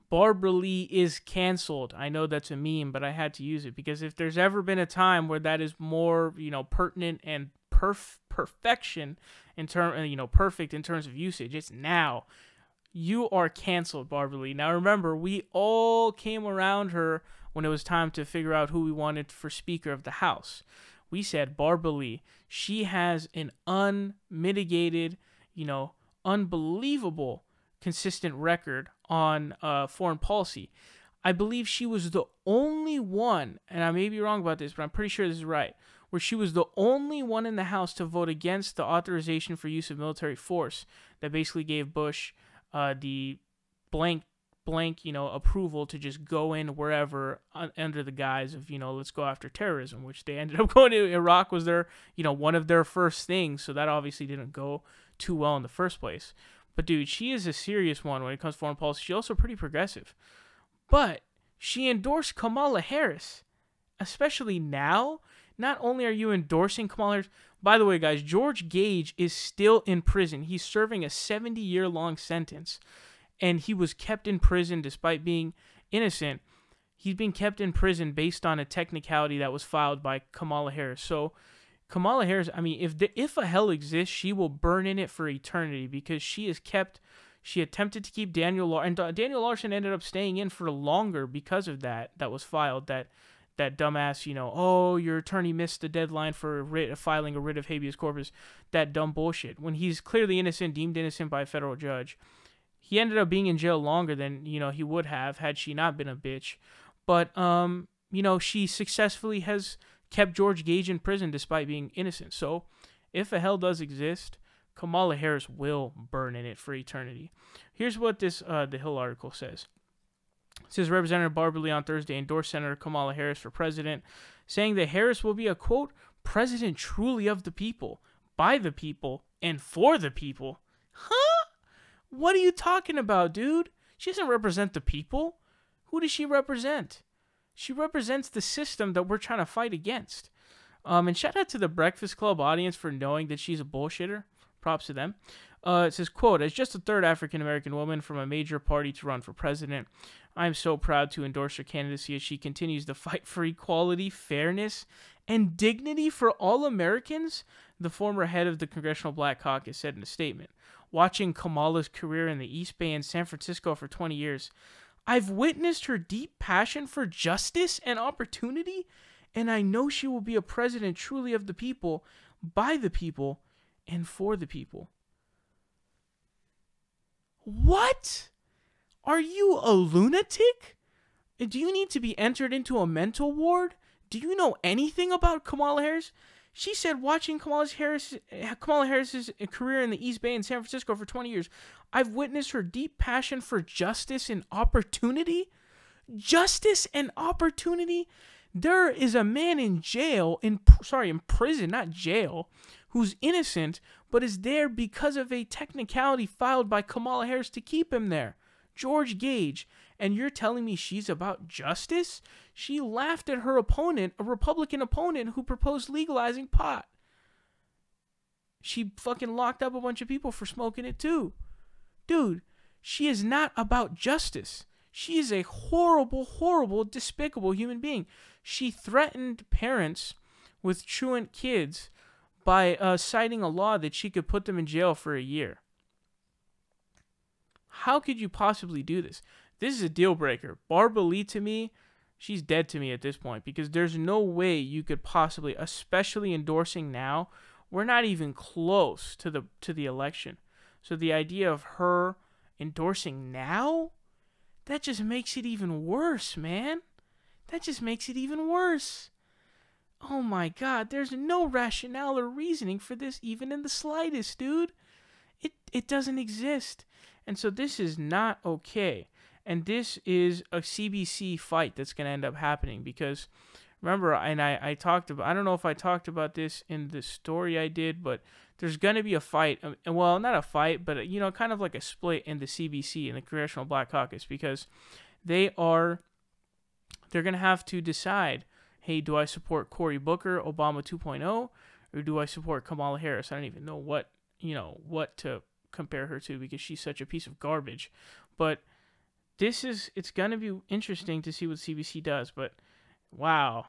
Barbara Lee is canceled. I know that's a meme, but I had to use it because if there's ever been a time where that is more, pertinent and perfection in perfect in terms of usage, it's now. You are canceled, Barbara Lee. Now remember, we all came around her when it was time to figure out who we wanted for Speaker of the House. We said Barbara Lee. She has an unmitigated, unbelievable consistent record on foreign policy. I believe she was the only one, and I may be wrong about this, but I'm pretty sure this is right, where she was the only one in the House to vote against the authorization for use of military force that basically gave Bush the blank, approval to just go in wherever under the guise of, let's go after terrorism, which they ended up going to. Iraq was their, one of their first things, so that obviously didn't go too well in the first place. But dude, she is a serious one when it comes to foreign policy. She's also pretty progressive. But she endorsed Kamala Harris, especially now. Not only are you endorsing Kamala Harris, by the way, guys, George Gage is still in prison. He's serving a 70-year-long sentence, and he was kept in prison despite being innocent. He's being kept in prison based on a technicality that was filed by Kamala Harris. So Kamala Harris, I mean, if a hell exists, she will burn in it for eternity because she attempted to keep Daniel Larson, and Daniel Larson ended up staying in for longer because of that was filed, that dumbass, your attorney missed the deadline for filing a writ of habeas corpus, that dumb bullshit. When he's clearly innocent, deemed innocent by a federal judge. He ended up being in jail longer than, he would have had she not been a bitch. But, she successfully has kept George Gage in prison despite being innocent. So, if a hell does exist, Kamala Harris will burn in it for eternity. Here's what this the Hill article says. It says Representative Barbara Lee on Thursday endorsed Senator Kamala Harris for president, saying that Harris will be a, quote, president truly of the people, by the people, and for the people. Huh? What are you talking about, dude? She doesn't represent the people. Who does she represent? She represents the system that we're trying to fight against. And shout out to the Breakfast Club audience for knowing that she's a bullshitter. Props to them. It says, quote, as just the third African-American woman from a major party to run for president, I am so proud to endorse her candidacy as she continues the fight for equality, fairness, and dignity for all Americans, the former head of the Congressional Black Caucus said in a statement. Watching Kamala's career in the East Bay and San Francisco for 20 years, I've witnessed her deep passion for justice and opportunity, and I know she will be a president truly of the people, by the people, and for the people. What? Are you a lunatic? Do you need to be entered into a mental ward? Do you know anything about Kamala Harris? She said watching Kamala Harris's career in the East Bay and San Francisco for 20 years, I've witnessed her deep passion for justice and opportunity. Justice and opportunity? There is a man in prison, not jail, who's innocent, but is there because of a technicality filed by Kamala Harris to keep him there. George Gage. And you're telling me she's about justice? She laughed at her opponent, a Republican opponent who proposed legalizing pot. She fucking locked up a bunch of people for smoking it too. Dude, she is not about justice. She is a horrible, horrible, despicable human being. She threatened parents with truant kids by citing a law that she could put them in jail for a year. How could you possibly do this? This is a deal breaker. Barbara Lee, to me, she's dead to me at this point because there's no way you could possibly, especially endorsing now, we're not even close to the election. So the idea of her endorsing now, that just makes it even worse, man. That just makes it even worse. Oh my God, there's no rationale or reasoning for this even in the slightest, dude. It doesn't exist. And so this is not okay. And this is a CBC fight that's going to end up happening because, remember, and I talked about, I don't know if I talked about this in the story I did, but there's going to be a fight. Well, not a fight, but, kind of like a split in the CBC, in the Congressional Black Caucus, because they're going to have to decide, hey, do I support Cory Booker, Obama 2.0, or do I support Kamala Harris? I don't even know what to compare her to because she's such a piece of garbage. But it's going to be interesting to see what CBC does, but wow.